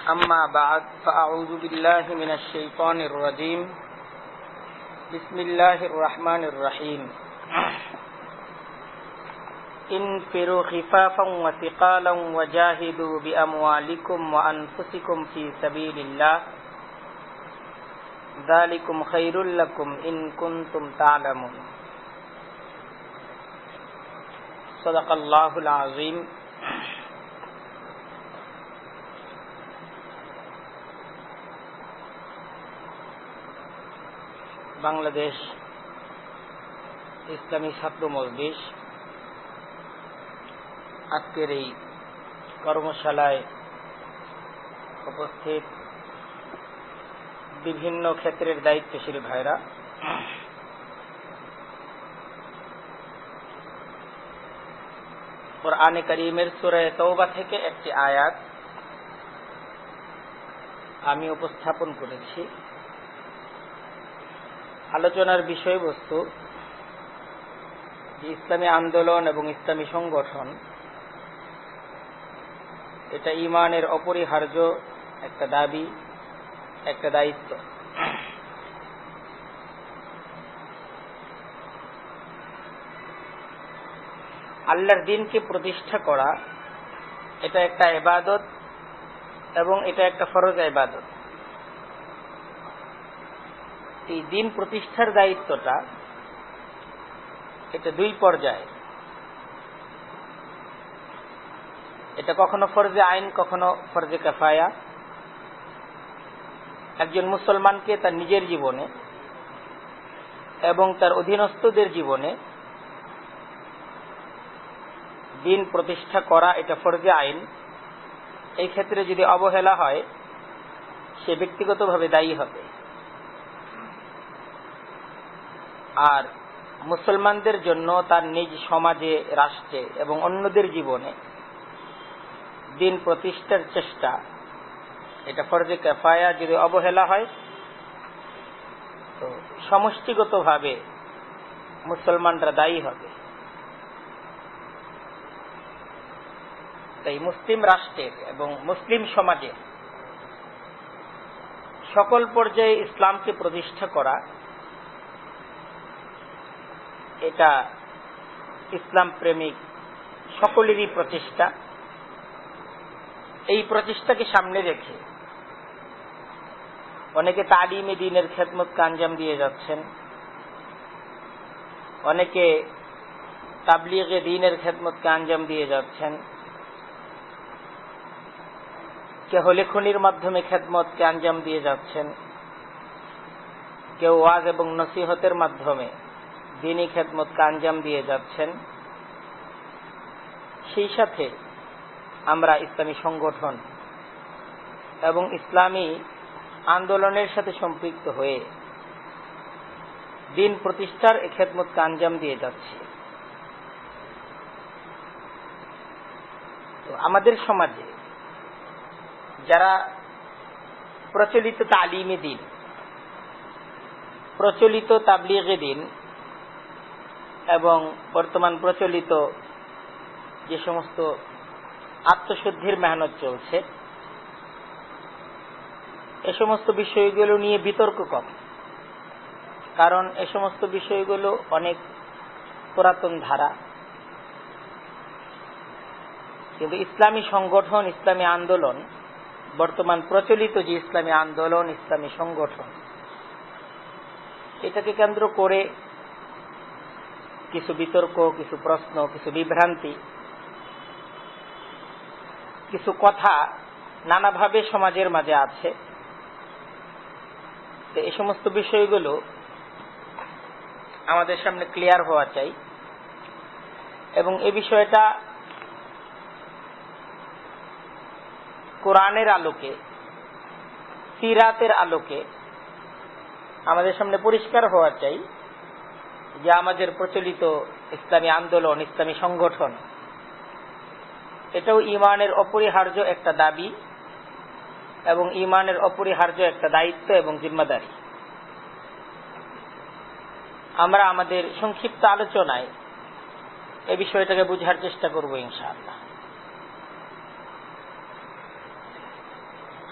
أما بعد فأعوذ بالله من الشيطان الرجيم بسم الله الرحمن الرحيم انفروا خفافا وثقالا وجاهدوا بأموالكم وأنفسكم في سبيل الله ذلكم خير لكم إن كنتم تعلمون صدق الله العظيم বাংলাদেশ ইসলামী ছাত্র মজলিস আজকের এই কর্মশালায় উপস্থিত বিভিন্ন ক্ষেত্রের দায়িত্বশীল ভাইরা, কুরআনে কারীমের সূরা তাওবা থেকে একটি আয়াত আমি উপস্থাপন করেছি। আলোচনার বিষয়বস্তু যে ইসলামী আন্দোলন এবং ইসলামী সংগঠন এটা ঈমানের অপরিহার্য একটা দাবি, একটা দায়িত্ব। আল্লাহর দ্বীনকে প্রতিষ্ঠা করা এটা একটা ইবাদত এবং এটা একটা ফরজ ইবাদত। এই দ্বীন প্রতিষ্ঠার দায়িত্বটা এটা দুই পর্যায়ে, এটা কখনো ফরজে আইন, কখনো ফরজে কিফায়া। একজন মুসলমানকে তার নিজের জীবনে এবং তার অধীনস্থদের জীবনে দ্বীন প্রতিষ্ঠা করা এটা ফরজে আইন। এই ক্ষেত্রে যদি অবহেলা হয় সে ব্যক্তিগতভাবে দায়ী হবে। আর মুসলমানদের জন্য তার নিজ সমাজে, রাষ্ট্রে এবং অন্যদের জীবনে দ্বীন প্রতিষ্ঠার চেষ্টা এটা ফরজে কিফায়া। যদি অবহেলা হয় তো সমষ্টিগতভাবে মুসলমানরা দায়ী হবে। তাই মুসলিম রাষ্ট্রের এবং মুসলিম সমাজের সকল পর্যায়ে ইসলামকে প্রতিষ্ঠা করা এটা ইসলাম প্রেমিক সকলেরই প্রচেষ্টা। এই প্রচেষ্টাকে সামনে রেখে অনেকে তালিমে দ্বীনের খেদমতকে আঞ্জাম দিয়ে যাচ্ছেন, অনেকে তাবলীগে দ্বীনের খেদমতকে আঞ্জাম দিয়ে যাচ্ছেন, কেউ লেখনির মাধ্যমে খেদমতকে আঞ্জাম দিয়ে যাচ্ছেন, কেউ ওয়াজ এবং নসিহতের মাধ্যমে দ্বীনি খেদমতকে আঞ্জাম দিয়ে যাচ্ছেন। সেই সাথে আমরা ইসলামী সংগঠন এবং ইসলামী আন্দোলনের সাথে সম্পৃক্ত হয়ে দ্বীন প্রতিষ্ঠার এই খেদমতকে আঞ্জাম দিয়ে যাচ্ছি। তো আমাদের সমাজে যারা প্রচলিত তালিমে দ্বীন, প্রচলিত তাবলীগে দ্বীন এবং বর্তমান প্রচলিত যে সমস্ত আত্মশুদ্ধির মেহনত চলছে, এ সমস্ত বিষয়গুলো নিয়ে বিতর্ক কম। কারণ এ সমস্ত বিষয়গুলো অনেক পুরাতন ধারা। কিন্তু ইসলামী সংগঠন, ইসলামী আন্দোলন, বর্তমান প্রচলিত যে ইসলামী আন্দোলন, ইসলামী সংগঠন, এটাকে কেন্দ্র করে কিছু বিতর্ক, কিছু প্রশ্ন, কিছু বিভ্রান্তি, কিছু কথা নানাভাবে সমাজের মাঝে আছে। তো এই সমস্ত বিষয়গুলো আমাদের সামনে ক্লিয়ার হওয়া চাই এবং এই বিষয়টা কোরআনের আলোকে, সিরাতের আলোকে আমাদের সামনে পরিষ্কার হওয়া চাই যে আমাদের প্রচলিত ইসলামী আন্দোলন, ইসলামী সংগঠন এটাও ঈমানের অপরিহার্য একটা দাবি এবং ঈমানের অপরিহার্য একটা দায়িত্ব এবং জিম্মাদারি। আমরা আমাদের সংক্ষিপ্ত আলোচনায় এই বিষয়টাকে বোঝার চেষ্টা করব ইনশাআল্লাহ।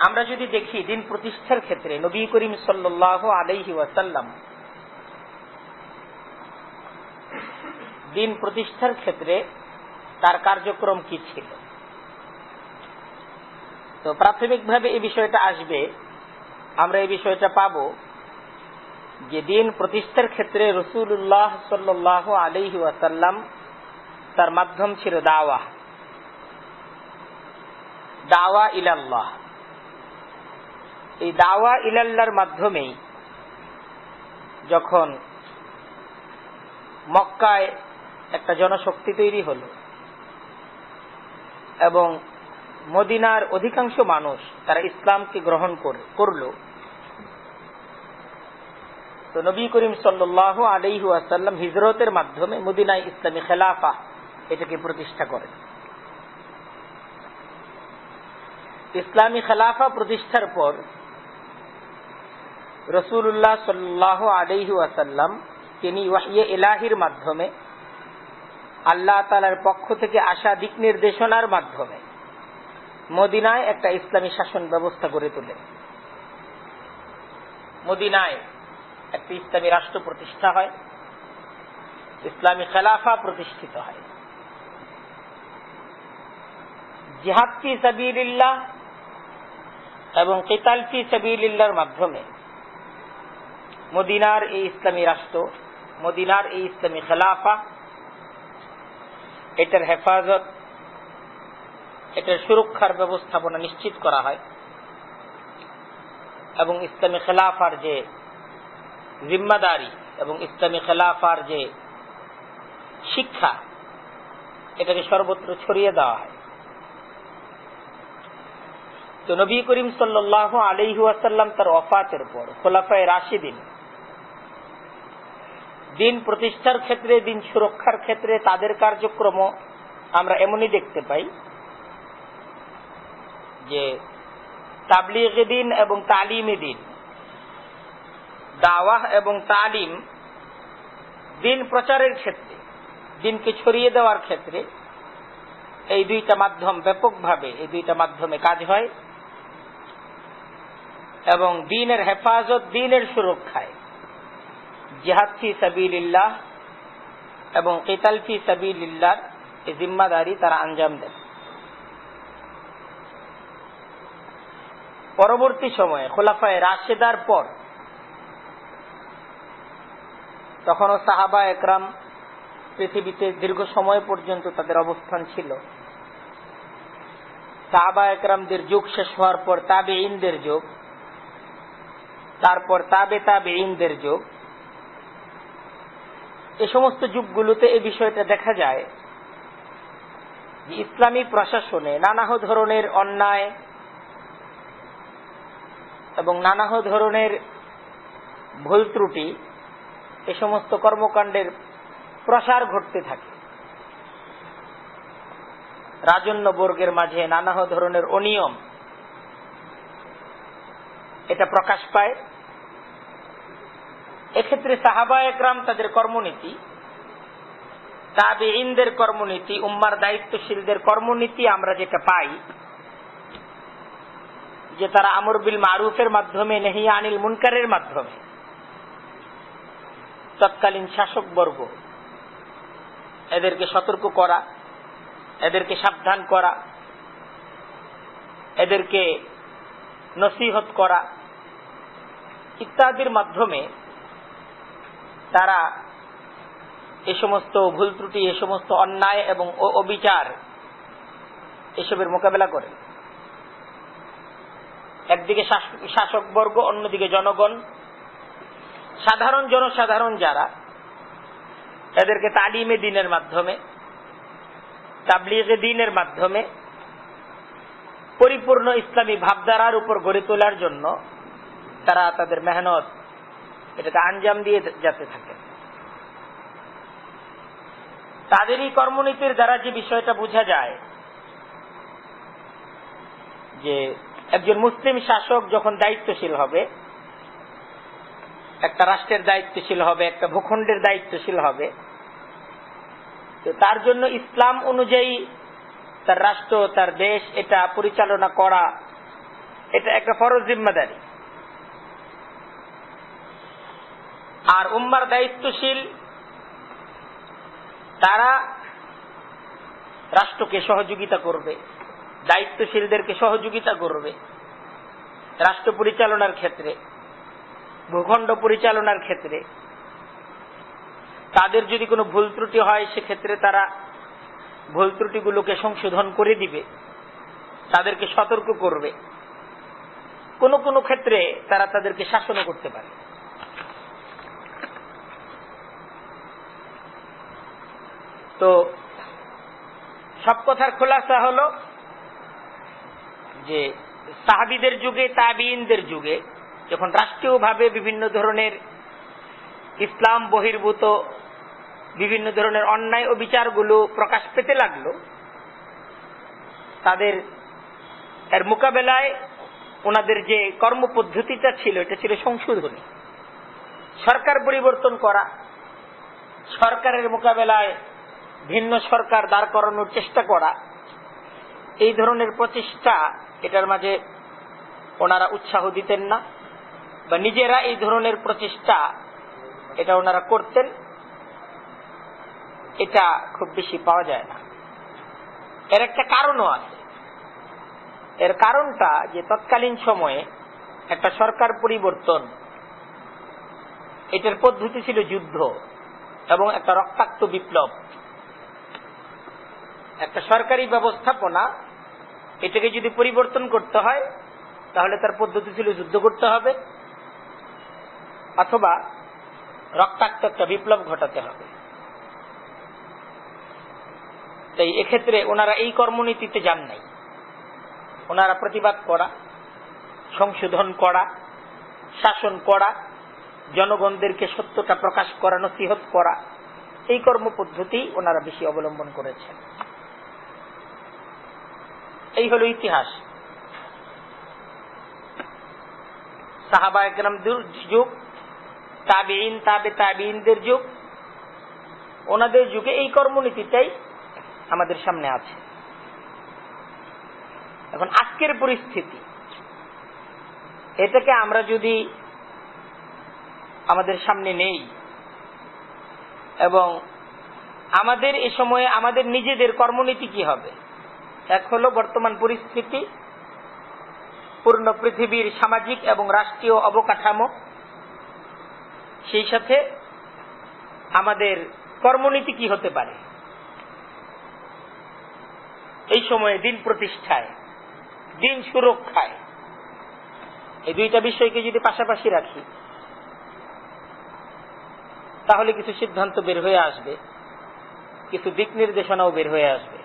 আমরা যদি দেখি দিন প্রতিষ্ঠার ক্ষেত্রে নবী করিম সাল্লাল্লাহু আলাইহি ওয়াসাল্লাম দিন প্রতিষ্ঠার ক্ষেত্রে তার কার্যক্রম কি ছিল, তো প্রাথমিকভাবে এই বিষয়টা আসবে, আমরা এই বিষয়টা পাব যে দিন প্রতিষ্ঠার ক্ষেত্রে রাসূলুল্লাহ সাল্লাল্লাহু আলাইহি ওয়াসাল্লাম তার মাধ্যম ছিল দাওয়া ইলাল্লাহ। এই দাওয়া ইলাল্লাহর মাধ্যমেই যখন মক্কায় একটা জনশক্তি তৈরি হলো এবং মদিনার অধিকাংশ মানুষ তারা ইসলামকে গ্রহণ করলো, তো নবী করিম সাল্লাল্লাহু আলাইহি ওয়াসাল্লাম হিজরতের মাধ্যমে মদিনায় ইসলামী খেলাফা এটাকে প্রতিষ্ঠা করেন। ইসলামী খেলাফা প্রতিষ্ঠার পর রাসূলুল্লাহ সাল্লাল্লাহু আলাইহি ওয়াসাল্লাম তিনি ওয়াহয়ে ইলাহির মাধ্যমে আল্লাহ তাআলার পক্ষ থেকে আসা দিক নির্দেশনার মাধ্যমে মদিনায় একটা ইসলামী শাসন ব্যবস্থা গড়ে তোলেন। মদিনায় একটি ইসলামী রাষ্ট্র প্রতিষ্ঠা হয়, ইসলামী খেলাফা প্রতিষ্ঠিত হয়। জিহাদ ফি সাবিলিল্লাহ এবং কিতাল ফি সাবিলিল্লাহর মাধ্যমে মদিনার এই ইসলামী রাষ্ট্র, মদিনার এই ইসলামী খেলাফা, এটার হেফাজত, এটার সুরক্ষার ব্যবস্থাপনা নিশ্চিত করা হয় এবং ইসলামী খেলাফার যে জিম্মাদারি এবং ইসলামী খেলাফার যে শিক্ষা, এটাকে সর্বত্র ছড়িয়ে দেওয়া হয়। তো নবী করিম সাল্লাল্লাহু আলাইহি ওয়াসাল্লাম তার ওয়াফাতের পর খোলাফায়ে রাশিদিন দিন প্রতিষ্ঠার ক্ষেত্রে, দিন সুরক্ষার ক্ষেত্রে তাদের কার্যক্রম আমরা এমনই দেখতে পাই যে তাবলীগে দিন এবং তালিমে দিন, দাওয়াহ এবং তালিম, দিন প্রচারের ক্ষেত্রে, দিনকে ছড়িয়ে দেওয়ার ক্ষেত্রে এই দুইটা মাধ্যম ব্যাপকভাবে, এই দুইটা মাধ্যমে কাজ হয় এবং দ্বীনের হেফাজত, দ্বীনের সুরক্ষায় জিহাদ ফি সাবিলিল্লাহ এবং কিতাল ফি সাবিলিল্লাহর এই জিম্মাদারি তারা আঞ্জাম দেন। পরবর্তী সময়ে খোলাফায়ে রাশেদার পর তখনও সাহাবা একরাম পৃথিবীতে দীর্ঘ সময় পর্যন্ত তাদের অবস্থান ছিল। সাহাবা একরামদের যুগ শেষ হওয়ার পর তাবেঈনদের যুগ, তারপর তাবেঈনদের যুগ, এই সমস্ত যুগগুলোতে এই বিষয়টা দেখা যায় যে ইসলামী প্রশাসনে নানা ধরনের অন্যায় এবং নানা ধরনের ভুল ত্রুটি, এই সমস্ত কর্মকাণ্ডের প্রসার ঘটতে থাকে। রাজন্য বর্গের মাঝে নানা ধরনের অনিয়ম এটা প্রকাশ পায়। এক্ষেত্রে সাহাবা একরাম তাদের কর্মনীতি, তাবেঈনদের কর্মনীতি, উম্মার দায়িত্বশীলদের কর্মনীতি আমরা যেটা পাই যে তারা আমর বিল মারুফের মাধ্যমে, নেহি আনিল মুনকারের মাধ্যমে তৎকালীন শাসকবর্গ এদেরকে সতর্ক করা, এদেরকে সাবধান করা, এদেরকে নসিহত করা ইত্যাদির মাধ্যমে তারা এই সমস্ত ভুল ত্রুটি, এই সমস্ত অন্যায় এবং অবিচার এসবের মোকাবেলা করে। একদিকে শাসকবর্গ, অন্যদিকে জনগণ, সাধারণ জনসাধারণ যারা, এদেরকে তালিমে দ্বীনের মাধ্যমে, তাবলীগে দ্বীনের মাধ্যমে পরিপূর্ণ ইসলামী ভাবধারার উপর গড়ে তোলার জন্য তারা তাদের মেহনত এটাকে আঞ্জাম দিয়ে যেতে থাকে। তাদেরই কর্মনীতির দ্বারা যে বিষয়টা বোঝা যায় যে একজন মুসলিম শাসক যখন দায়িত্বশীল হবে, একটা রাষ্ট্রের দায়িত্বশীল হবে, একটা ভূখণ্ডের দায়িত্বশীল হবে, তো তার জন্য ইসলাম অনুযায়ী তার রাষ্ট্র, তার দেশ এটা পরিচালনা করা এটা একটা ফরজ জিম্মাদারি। আর উম্মার দায়িত্বশীল তারা রাষ্ট্রকে সহযোগিতা করবে, দায়িত্বশীলদেরকে সহযোগিতা করবে রাষ্ট্র পরিচালনার ক্ষেত্রে, ভূখণ্ড পরিচালনার ক্ষেত্রে। তাদের যদি কোনো ভুল ত্রুটি হয় সেক্ষেত্রে তারা ভুল ত্রুটিগুলোকে সংশোধন করে দিবে, তাদেরকে সতর্ক করবে। কোনো কোনো ক্ষেত্রে তারা তাদেরকে শাসনও করতে পারে। তো সব কথার খোলাসা হলো যে সাহাবীদের যুগে, তাবিঈনদের যুগে যখন রাষ্ট্রীয়ভাবে বিভিন্ন ধরনের ইসলাম বহির্ভূত বিভিন্ন ধরনের অন্যায় ও বিচারগুলো প্রকাশ পেতে লাগলো, তাদের এর মোকাবেলায় ওনাদের যে কর্মপদ্ধতিটা ছিল এটা ছিল সংশোধনী, সরকার পরিবর্তন করা, সরকারের মোকাবেলায় ভিন্ন সরকার দাঁড় করানোর চেষ্টা করা। এই ধরনের প্রচেষ্টা এটার মাঝে ওনারা উৎসাহ দিতেন না, বা নিজেরা এই ধরনের প্রচেষ্টা এটা ওনারা করতেন, এটা খুব বেশি পাওয়া যায় না। এর একটা কারণও আছে। এর কারণটা যে তৎকালীন সময়ে একটা সরকার পরিবর্তন, এটার পদ্ধতি ছিল যুদ্ধ এবং একটা রক্তাক্ত বিপ্লব। একটা সরকারি ব্যবস্থাপনা এটাকে যদি পরিবর্তন করতে হয় তাহলে তার পদ্ধতি ছিল যুদ্ধ করতে হবে অথবা রক্তাক্ত একটা বিপ্লব ঘটাতে হবে। তাই এক্ষেত্রে ওনারা এই কর্মনীতিতে যান নাই। ওনারা প্রতিবাদ করা, সংশোধন করা, শাসন করা, জনগণদেরকে সত্যটা প্রকাশ করা, নসিহত করা, এই কর্মপদ্ধতি ওনারা বেশি অবলম্বন করেছেন। এই হলো ইতিহাস। সাহাবায়ে কেরামদের যুগ, তাবিঈন, তাবিঈনদের যুগ, ওনাদের যুগে এই কর্মনীতিটাই আমাদের সামনে আছে। এখন আজকের পরিস্থিতি, এটাকে আমরা যদি আমাদের সামনে নেই এবং আমাদের এ সময়ে আমাদের নিজেদের কর্মনীতি কি হবে। এক হলো বর্তমান পরিস্থিতি, পূর্ণ পৃথিবীর সামাজিক এবং রাষ্ট্রীয় অবকাঠামো, সেই সাথে আমাদের কর্মনীতি কি হতে পারে এই সময়ে দিন প্রতিষ্ঠায়, দিন সুরক্ষায়। এই দুইটা বিষয়কে যদি পাশাপাশি রাখি তাহলে কিছু সিদ্ধান্ত বের হয়ে আসবে, কিছু দিক নির্দেশনাও বের হয়ে আসবে।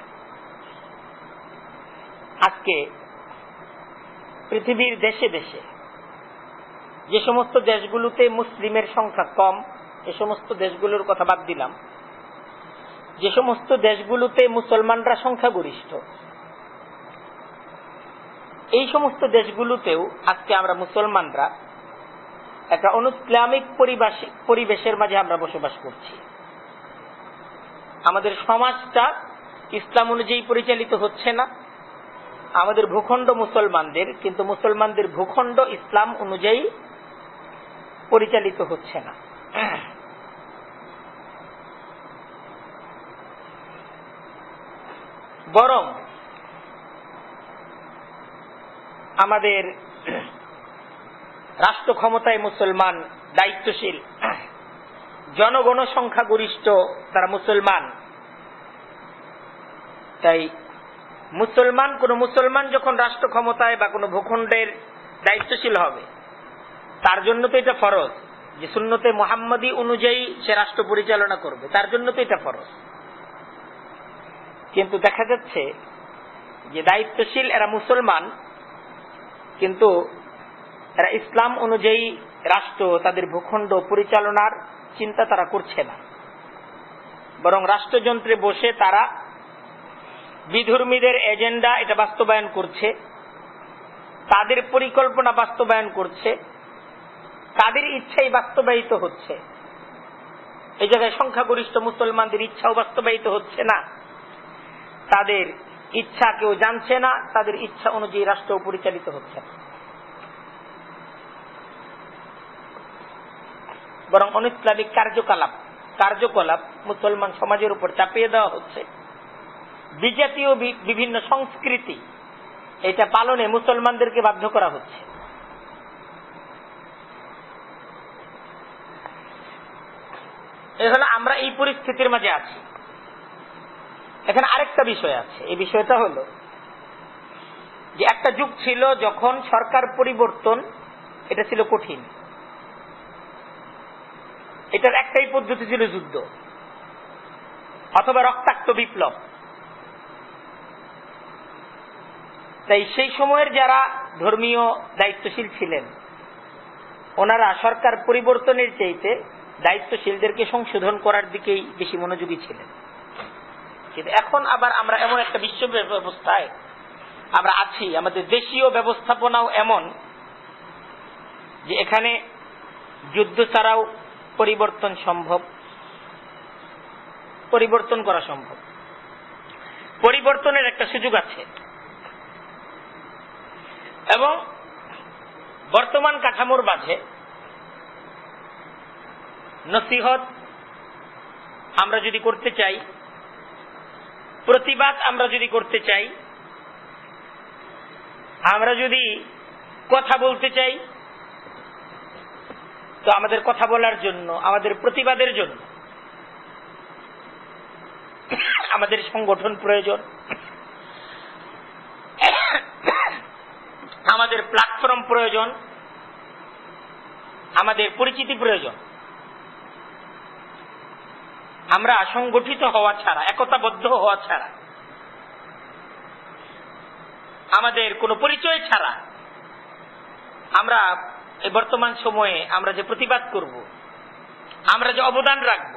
আজকে পৃথিবীর দেশে দেশে যে সমস্ত দেশগুলোতে মুসলিমের সংখ্যা কম, এ সমস্ত দেশগুলোর কথা বাদ দিলাম, যে সমস্ত দেশগুলোতে মুসলমানরা সংখ্যাগরিষ্ঠ, এই সমস্ত দেশগুলোতেও আজকে আমরা মুসলমানরা একটা অনুইসলামিক পরিবেশের মাঝে আমরা বসবাস করছি। আমাদের সমাজটা ইসলাম অনুযায়ী পরিচালিত হচ্ছে না। আমাদের ভূখণ্ড মুসলমানদের, কিন্তু মুসলমানদের ভূখণ্ড ইসলাম অনুযায়ী পরিচালিত হচ্ছে না। বরং আমাদের রাষ্ট্র ক্ষমতায় মুসলমান, দায়িত্বশীল জনগণ সংখ্যাগরিষ্ঠ, তারা মুসলমান। তাই কোন মুসলমান যখন রাষ্ট্র ক্ষমতায় বা কোন ভূখণ্ডের দায়িত্বশীল হবে, তার জন্য তো এটা ফরজ যে সুন্নতে মুহাম্মাদী অনুযায়ী সে রাষ্ট্র পরিচালনা করবে, তার জন্য তো এটা ফরজ। কিন্তু দেখা যাচ্ছে যে দায়িত্বশীল এরা মুসলমান, কিন্তু এরা ইসলাম অনুযায়ী রাষ্ট্র, তাদের ভূখণ্ড পরিচালনার চিন্তা তারা করছে না। বরং রাষ্ট্রযন্ত্রে বসে তারা বিধর্মীদের এজেন্ডা এটা বাস্তবায়ন করছে, তাদের পরিকল্পনা বাস্তবায়ন করছে, তাদের ইচ্ছাই বাস্তবায়িত হচ্ছে। এই জায়গায় সংখ্যাগরিষ্ঠ মুসলমানদের ইচ্ছাও বাস্তবায়িত হচ্ছে না, তাদের ইচ্ছা কেউ জানছে না, তাদের ইচ্ছা অনুযায়ী রাষ্ট্র পরিচালিত হচ্ছে না। বরং অনিসলামিক কার্যকলাপ মুসলমান সমাজের উপর চাপিয়ে দেওয়া হচ্ছে। বিজাতীয় বিভিন্ন সংস্কৃতি এটা পালনে মুসলমানদেরকে বাধ্য করা হচ্ছে। এখন আমরা এই পরিস্থিতির মাঝে আছি। এখানে আরেকটা বিষয় আছে। এই বিষয়টা হলো যে একটা যুগ ছিল যখন সরকার পরিবর্তন এটা ছিল কঠিন। এটার একটাই পদ্ধতি ছিল যুদ্ধ অথবা রক্তাক্ত বিপ্লব। তাই সেই সময়ের যারা ধর্মীয় দায়িত্বশীল ছিলেন ওনারা সরকার পরিবর্তনের চাইতে দায়িত্বশীলদেরকে সংশোধন করার দিকেই বেশি মনোযোগী ছিলেন। কিন্তু এখন আবার আমরা এমন একটা বিশ্ব ব্যবস্থায় আমরা আছি, আমাদের দেশীয় ব্যবস্থাপনাও এমন যে এখানে যুদ্ধ ছাড়াও পরিবর্তন সম্ভব, পরিবর্তন করা সম্ভব, পরিবর্তনের একটা সুযোগ আছে। এবং বর্তমান কাঠামোর মাঝে নসিহত আমরা যদি করতে চাই, প্রতিবাদ আমরা যদি করতে চাই, আমরা যদি কথা বলতে চাই, তো আমাদের কথা বলার জন্য, আমাদের প্রতিবাদের জন্য আমাদের সংগঠন প্রয়োজন, আমাদের প্ল্যাটফর্ম প্রয়োজন, আমাদের পরিচিতি প্রয়োজন। আমরা সংগঠিত হওয়া ছাড়া, একতাবদ্ধ হওয়া ছাড়া, আমাদের কোনো পরিচয় ছাড়া আমরা এই বর্তমান সময়ে আমরা যে প্রতিবাদ করব, আমরা যে অবদান রাখব,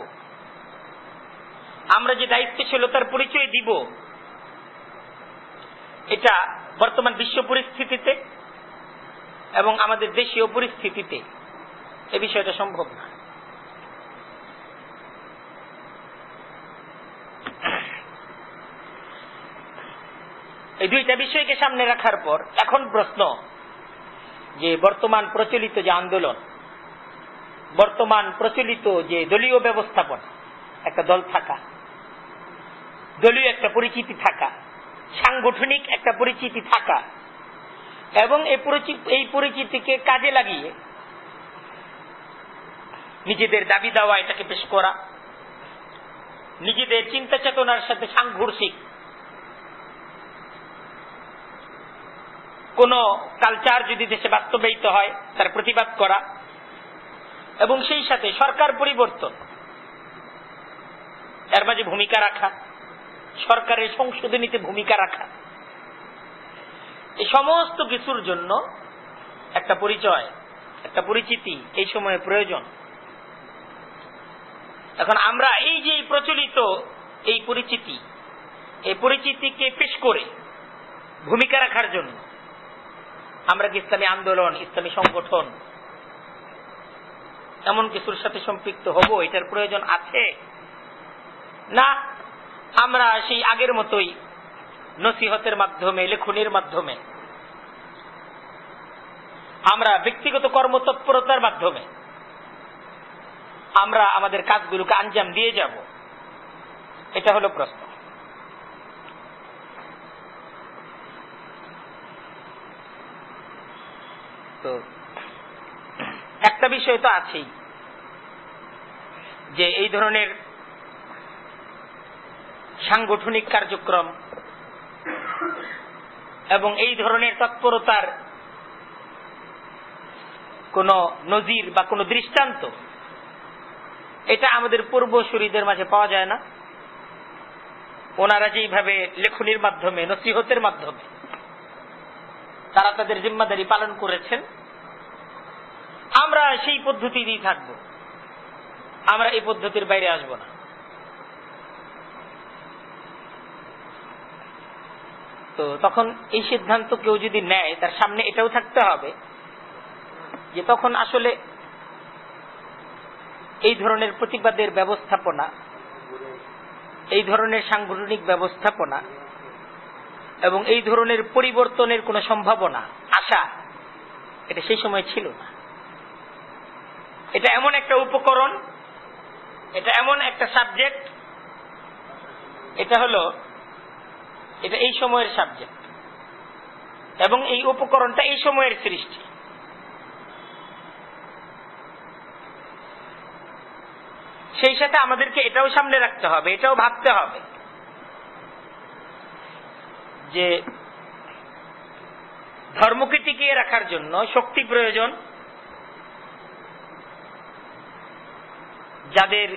আমরা যে দায়িত্বশীলতার পরিচয় দিব, এটা বর্তমান বিশ্ব পরিস্থিতিতে এবং আমাদের দেশীয় পরিস্থিতিতে এ বিষয়টা সম্ভব না। এই দুইটা বিষয়কে সামনে রাখার পর এখন প্রশ্ন যে বর্তমান প্রচলিত যে আন্দোলন, বর্তমান প্রচলিত যে দলীয় ব্যবস্থাপনা, একটা দল থাকা, দলীয় একটা পরিচিতি থাকা, সাংগঠনিক একটা পরিচিতি থাকা এবং এই পরিচিতিকে কাজে লাগিয়ে নিজেদের দাবি দাওয়া এটাকে পেশ করা, নিজেদের চিন্তা চেতনার সাথে সাংঘর্ষিক কোন কালচার যদি দেশে বাস্তবায়িত হয় তার প্রতিবাদ করা এবং সেই সাথে সরকার পরিবর্তন এর মাঝে ভূমিকা রাখা, সরকারের সংশোধনীতে ভূমিকা রাখা, এই সমস্ত কিছুর জন্য একটা পরিচয়, একটা পরিচিতি এই সময়ে প্রয়োজন। এখন আমরা এই যে প্রচলিত এই পরিচিতিকে পেশ করে ভূমিকা রাখার জন্য আমরা কি ইসলামী আন্দোলন, ইসলামী সংগঠন এমন কিছুর সাথে সম্পৃক্ত হব, এটার প্রয়োজন আছে না আমরা সেই আগের মতোই নসিহতের মাধ্যমে, লেখনির মাধ্যমে, আমরা ব্যক্তিগত কর্মতৎপরতার মাধ্যমে আমরা আমাদের কাজগুলোকে আঞ্জাম দিয়ে যাব? এটা হলো প্রশ্ন। তো একটা বিষয় তো আছেই যে এই ধরনের সাংগঠনিক কার্যক্রম এবং এই ধরনের তৎপরতার কোন নজির বা কোন দৃষ্টান্ত এটা আমাদের পূর্বসূরীদের মাঝে পাওয়া যায় না। ওনারা যেইভাবে লেখনির মাধ্যমে, নসিহতের মাধ্যমে তারা তাদের জিম্মাদারি পালন করেছেন, আমরা সেই পদ্ধতি দিয়ে থাকব, আমরা এই পদ্ধতির বাইরে আসব না। তো তখন এই সিদ্ধান্ত কেউ যদি নেয়, তার সামনে এটাও থাকতে হবে যে তখন আসলে এই ধরনের প্রতিবাদের ব্যবস্থাপনা, এই ধরনের সাংগঠনিক ব্যবস্থাপনা এবং এই ধরনের পরিবর্তনের কোন সম্ভাবনা, আশা, এটা সেই সময় ছিল না। এটা এমন একটা উপকরণ, এটা এমন একটা সাবজেক্ট, এটা এই সময়ের সাবজেক্ট এবং এই উপকরণটা এই সময়ের সৃষ্টি। সেই সাথে আমাদেরকে এটাও সামনে রাখতে হবে, এটাও ভাবতে হবে যে ধর্মকে টিকিয়ে রাখার জন্য শক্তি প্রয়োজন। যাদের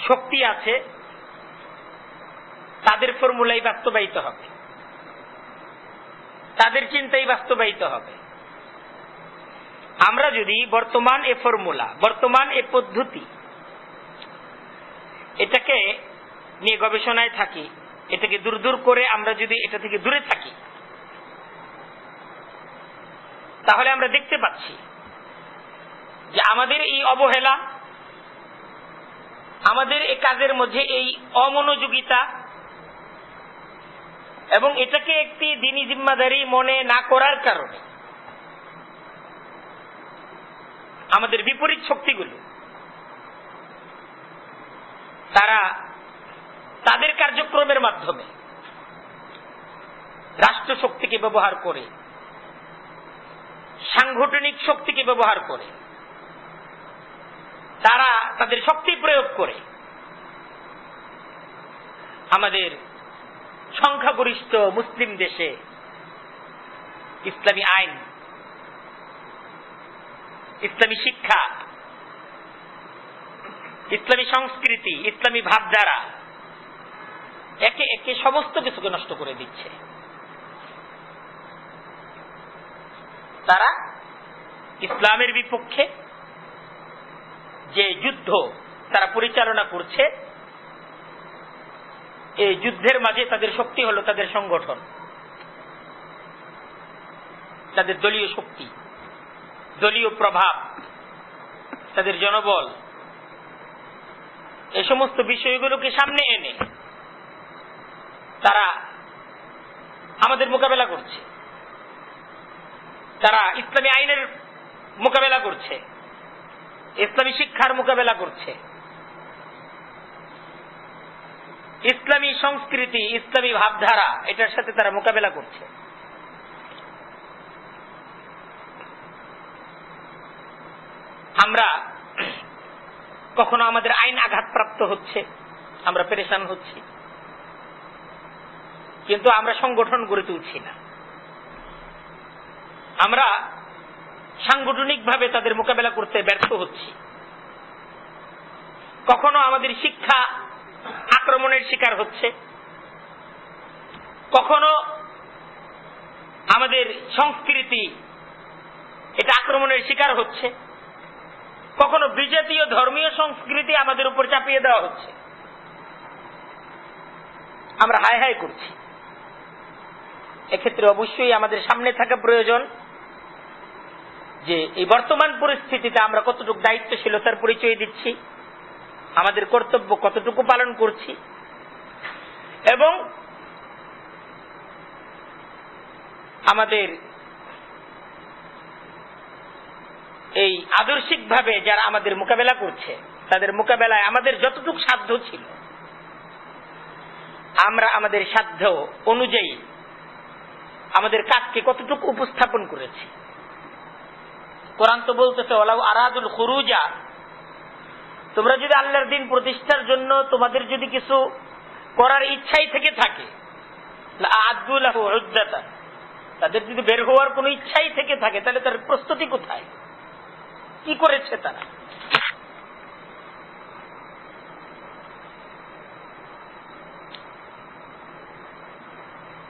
শক্তি আছে তাদের ফর্মুলাই বাস্তবায়িত হবে, তাদের চিন্তাই বাস্তবায়িত হবে। আমরা যদি বর্তমান এ ফর্মুলা, বর্তমান এ পদ্ধতি, এটাকে নিয়ে গবেষণায় থাকি, এটাকে দূর দূর করে আমরা যদি এটা থেকে দূরে থাকি, তাহলে আমরা দেখতে পাচ্ছি যে আমাদের এই অবহেলা, আমাদের এই কাজের মধ্যে এই অমনোযোগিতা এবং এটাকে একটি দ্বীনি জিম্মাদারি মনে না করার কারণে আমাদের বিপরীত শক্তিগুলো তারা তাদের কার্যক্রমের মাধ্যমে রাষ্ট্র শক্তিকে ব্যবহার করে, সাংগঠনিক শক্তিকে ব্যবহার করে, তারা তাদের শক্তি প্রয়োগ করে আমাদের সংখ্যাগরিষ্ঠ মুসলিম দেশে ইসলামী আইন, ইসলামী শিক্ষা, ইসলামী সংস্কৃতি, ইসলামী ভাবধারা একে একে সমস্ত কিছুকে নষ্ট করে দিচ্ছে। তারা ইসলামের বিপক্ষে যে যুদ্ধ তারা পরিচালনা করছে, এই যুদ্ধের মাঝে তাদের শক্তি হলো তাদের সংগঠন, তাদের দলীয় শক্তি, দলীয় প্রভাব, তাদের জনবল। এই সমস্ত বিষয়গুলোকে সামনে এনে তারা আমাদের মোকাবেলা করছে, তারা ইসলামী আইনের মোকাবেলা করছে, ইসলামী শিক্ষার মোকাবেলা করছে, ইসলামী সংস্কৃতি, ইসলামী ভাবধারা, এটার সাথে তারা মোকাবেলা করছে। আমরা কখনো আমাদের আইন আঘাতপ্রাপ্ত হচ্ছে, আমরা পেরেশান হচ্ছি, কিন্তু আমরা সংগঠন গড়ে তুলছি না। আমরা সাংগঠনিকভাবে তাদের মোকাবেলা করতে ব্যর্থ হচ্ছি। কখনো আমাদের শিক্ষা আক্রমণের শিকার হচ্ছে, কখনো আমাদের সংস্কৃতি এটা আক্রমণের শিকার হচ্ছে, কখনো বিজাতীয় ধর্মীয় সংস্কৃতি আমাদের উপর চাপিয়ে দেওয়া হচ্ছে। আমরা হায় হায় করছি। এক্ষেত্রে অবশ্যই আমাদের সামনে থাকা প্রয়োজন যে এই বর্তমান পরিস্থিতিতে আমরা কতটুকু দায়িত্বশীলতার পরিচয় দিচ্ছি, আমাদের কর্তব্য কতটুকু পালন করছি, এবং আমাদের এই আদর্শিকভাবে যারা আমাদের মোকাবেলা করছে তাদের মোকাবেলায় আমাদের যতটুকু সাধ্য ছিল আমরা আমাদের সাধ্য অনুযায়ী আমাদের কাজকে কতটুকু উপস্থাপন করেছি। কোরআন তো বলতেছে ওয়ালাউ আরাদুল খুরুজা, তোমরা যদি আল্লাহর দ্বীন প্রতিষ্ঠার জন্য তোমাদের যদি কিছু করার ইচ্ছাই থেকে থাকে, লাআদ্দু লাহু উদ্দাতা, তাদের যদি বের হওয়ার কোনো ইচ্ছাই থেকে থাকে তাহলে তার প্রস্তুতি কোথায়, কি করেছে তারা?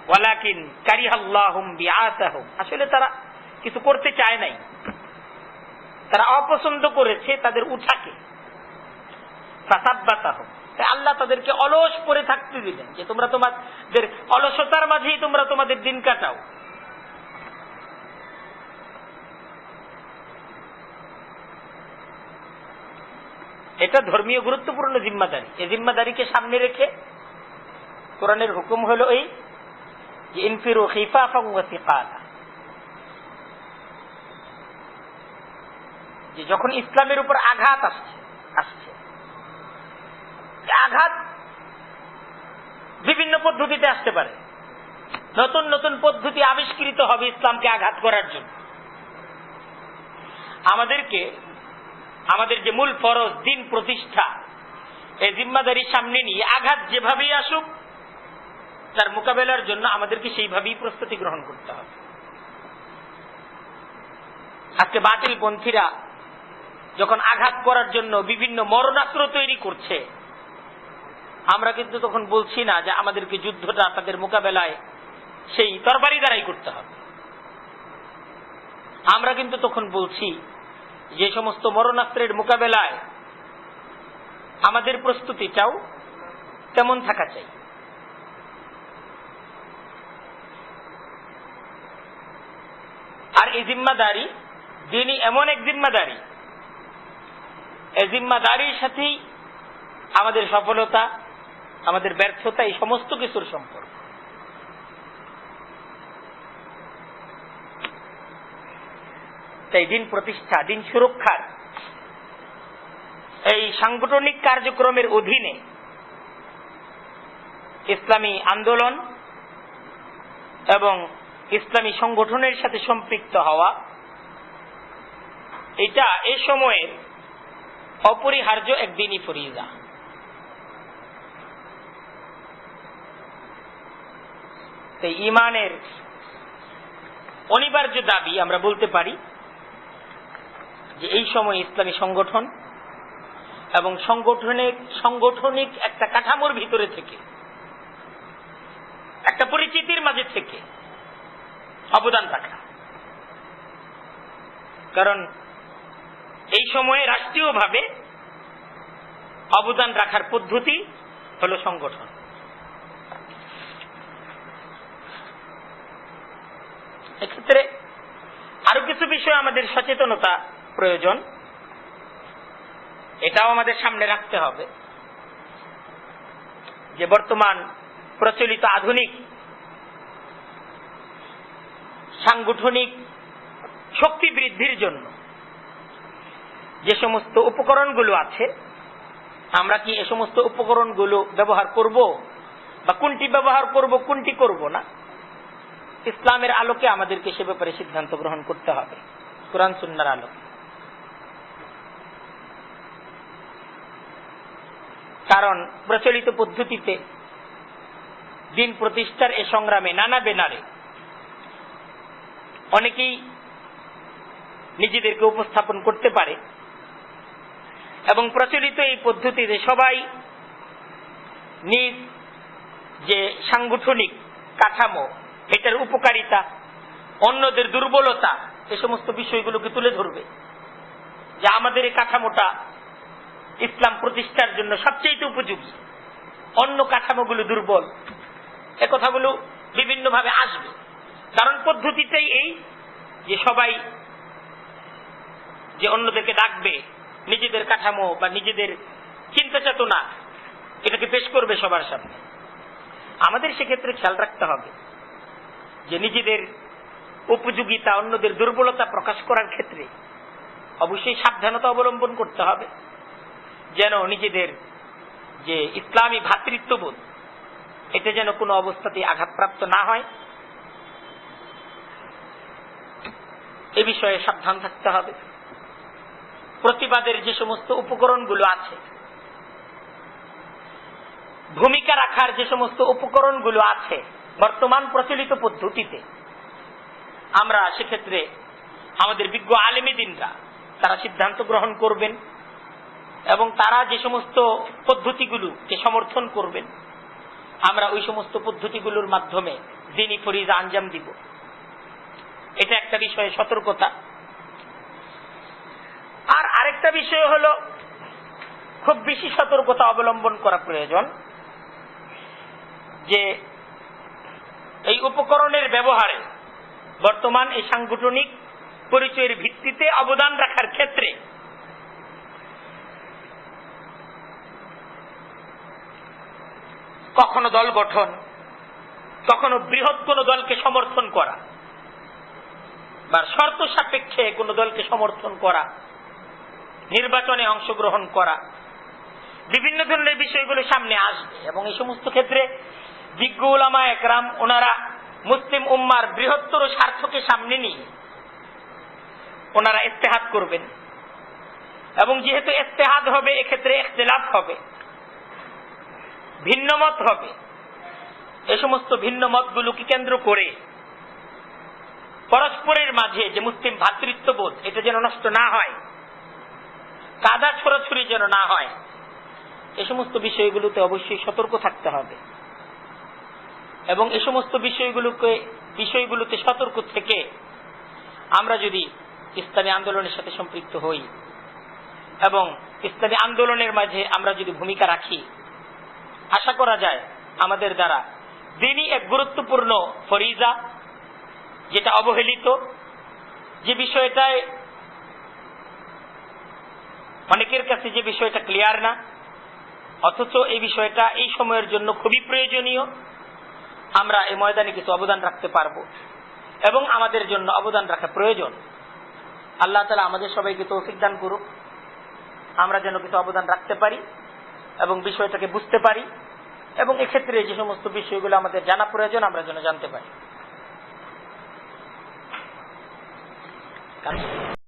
ওয়ালাকিন কারিহাল্লাহুম বিআসাহুম, আসলে তারা কিছু করতে চায় নাই, তারা অপছন্দ করেছে তাদের উঠাকে। ফাসাব্বাতাহুম, তাই আল্লাহ তাদেরকে অলস করে থাকতে দিলেন যে তোমরা তোমাদের অলসতার মাঝেই তোমরা তোমাদের দিন কাটাও। এটা ধর্মীয় গুরুত্বপূর্ণ জিম্মাদারি। এই জিম্মাদারিকে সামনে রেখে কোরআনের হুকুম হলো এই যে ইনফিরু খিফাফান ওয়া সিকালা, যে যখন ইসলামের উপর আঘাত আসছে আঘাত বিভিন্ন পদ্ধতিতে আসতে পারে, নতুন নতুন পদ্ধতি আবিষ্কৃত হবে ইসলামকে আঘাত করার জন্য। আমাদেরকে আমাদের যে মূল ফরজ দিন প্রতিষ্ঠা, এই জিম্মাদারি সামনে নিয়ে আঘাত যেভাবেই আসুক তার মোকাবেলার জন্য আমাদেরকে সেইভাবেই প্রস্তুতি গ্রহণ করতে হবে। আজকে বাতিল পন্থীরা যখন আঘাত করার জন্য বিভিন্ন মরণাস্ত্র তৈরি করছে, আমরা কিন্তু তখন বলছি না যে আমাদেরকে যুদ্ধটা তাদের মোকাবেলায় সেই তরবারি দ্বারাই করতে হবে। আমরা কিন্তু তখন বলছি যে সমস্ত মরণাস্ত্রের মোকাবেলায় আমাদের প্রস্তুতিটাও তেমন থাকা চাই। আর এই জিম্মাদারি দিনই এমন এক জিম্মাদারি, এই জিম্মাদারির সাথেই আমাদের সফলতা, আমাদের ব্যর্থতা, এই সমস্ত কিছুর সম্পর্ক। তাই দিন প্রতিষ্ঠা, দিন সুরক্ষার এই সাংগঠনিক কার্যক্রমের অধীনে ইসলামী আন্দোলন এবং ইসলামী সংগঠনের সাথে সম্পৃক্ত হওয়া, এটা এ সময়ের অপরিহার্য এক দিনই ফরিজা। তাই ঈমানের অনিবার্য দাবি আমরা বলতে পারি যে এই সময় ইসলামী সংগঠন এবং সাংগঠনিক একটা কাঠামোর ভিতরে থেকে, একটা পরিচিতির মাঝে থেকে অবদান রাখা। কারণ এই সময়ে রাষ্ট্রীয়ভাবে অবদান রাখার পদ্ধতি হল সংগঠন। এক্ষেত্রে আরো কিছু বিষয় আমাদের সচেতনতা প্রয়োজন, এটাও আমাদের সামনে রাখতে হবে যে বর্তমান প্রচলিত আধুনিক সাংগঠনিক শক্তি বৃদ্ধির জন্য যে সমস্ত উপকরণগুলো আছে, আমরা কি এ সমস্ত উপকরণগুলো ব্যবহার করব, বা কোনটি ব্যবহার করব কোনটি করব না, ইসলামের আলোকে আমাদেরকে সে ব্যাপারে সিদ্ধান্ত গ্রহণ করতে হবে, কুরআন সুন্নাহর আলোকে। কারণ প্রচলিত পদ্ধতিতে দিন প্রতিষ্ঠার এ সংগ্রামে নানা বেনারে অনেকেই নিজেদেরকে উপস্থাপন করতে পারে, এবং প্রচলিত এই পদ্ধতিতে সবাই নিজ যে সাংগঠনিক কাঠামো, এটার উপকারিতা, অন্যদের দুর্বলতা, এ সমস্ত বিষয়গুলোকে তুলে ধরবে যে আমাদের এই কাঠামোটা ইসলাম প্রতিষ্ঠার জন্য সবচেয়ে উপযোগী, অন্য কাঠামোগুলো দুর্বল। এ কথাগুলো বিভিন্নভাবে আসবে, কারণ পদ্ধতিটাই এই যে সবাই যে অন্যদেরকে ডাকবে, নিজেদের কাঠামো বা নিজেদের চিন্তা চেতনা এটাকে পেশ করবে সবার সামনে। আমাদের সেক্ষেত্রে খেয়াল রাখতে হবে যে নিজেদের উপযোগিতা, অন্যদের দুর্বলতা প্রকাশ করার ক্ষেত্রে অবশ্যই সাবধানতা অবলম্বন করতে হবে, যেন নিজেদের যে ইসলামী ভ্রাতৃত্ববোধ এটা যেন কোনো অবস্থাতেই আঘাতপ্রাপ্ত না হয়, এ বিষয়ে সাবধান থাকতে হবে। প্রতিবাদের যে সমস্ত উপকরণগুলো আছে, ভূমিকা রাখার যে সমস্ত উপকরণগুলো আছে বর্তমান প্রচলিত পদ্ধতিতে, আমরা সেক্ষেত্রে আমাদের বিজ্ঞ আলেমীদিনরা তারা সিদ্ধান্ত গ্রহণ করবেন এবং তারা যে সমস্ত পদ্ধতিগুলোকে সমর্থন করবেন, আমরা ওই সমস্ত পদ্ধতিগুলোর মাধ্যমে দিনী ফরিজা আঞ্জাম দিব। এটা একটা বিষয়ে সতর্কতা। আর আরেকটা বিষয় হলো খুব বেশি সতর্কতা অবলম্বন করা প্রয়োজন যে এই উপকরণের ব্যবহারে বর্তমান এই সাংগঠনিক পরিচয়ের ভিত্তিতে অবদান রাখার ক্ষেত্রে কখনো দল গঠন, কখনো বৃহৎ কোন দলকে সমর্থন করা বা শর্ত সাপেক্ষে কোন দলকে সমর্থন করা, নির্বাচনে অংশগ্রহণ করা, বিভিন্ন ধরনের বিষয়গুলো সামনে আসবে। এবং এই সমস্ত ক্ষেত্রে বিজ্ঞ উলামা একরাম ওনারা মুসলিম উম্মার বৃহত্তর স্বার্থকে সামনে নিয়ে ওনারা ইজতিহাদ করবেন। এবং যেহেতু ইজতিহাদ হবে, এক্ষেত্রে ইখতিলাফ হবে, ভিন্ন মত হবে। এই সমস্ত ভিন্ন মতগুলোকে কেন্দ্র করে পরস্পরের মাঝে যে মুসলিম ভ্রাতৃত্ববোধ, এটা যেন নষ্ট না হয়, কাদা ছড়াছড়ি যেন না হয়, এই সমস্ত বিষয়গুলোতে অবশ্যই সতর্ক থাকতে হবে। এবং এই সমস্ত বিষয়গুলোতে সতর্ক থেকে আমরা যদি ইসলামী আন্দোলনের সাথে সম্পৃক্ত হই এবং ইসলামী আন্দোলনের মাঝে আমরা যদি ভূমিকা রাখি, আশা করা যায় আমাদের দ্বারা দিনই এক গুরুত্বপূর্ণ ফরিজা, যেটা অবহেলিত, যে বিষয়টায় অনেকের কাছে যে বিষয়টা ক্লিয়ার না, অথচ এই বিষয়টা এই সময়ের জন্য খুবই প্রয়োজনীয়, আমরা এই ময়দানে কিছু অবদান রাখতে পারবো এবং আমাদের জন্য অবদান রাখা প্রয়োজন। আল্লাহ তাআলা আমাদের সবাইকে তৌফিক দান করুক, আমরা যেন কিছু অবদান রাখতে পারি এবং বিষয়টাকে বুঝতে পারি, এবং এক্ষেত্রে যে সমস্ত বিষয়গুলো আমাদের জানা প্রয়োজন আমরা যেন জানতে পারি।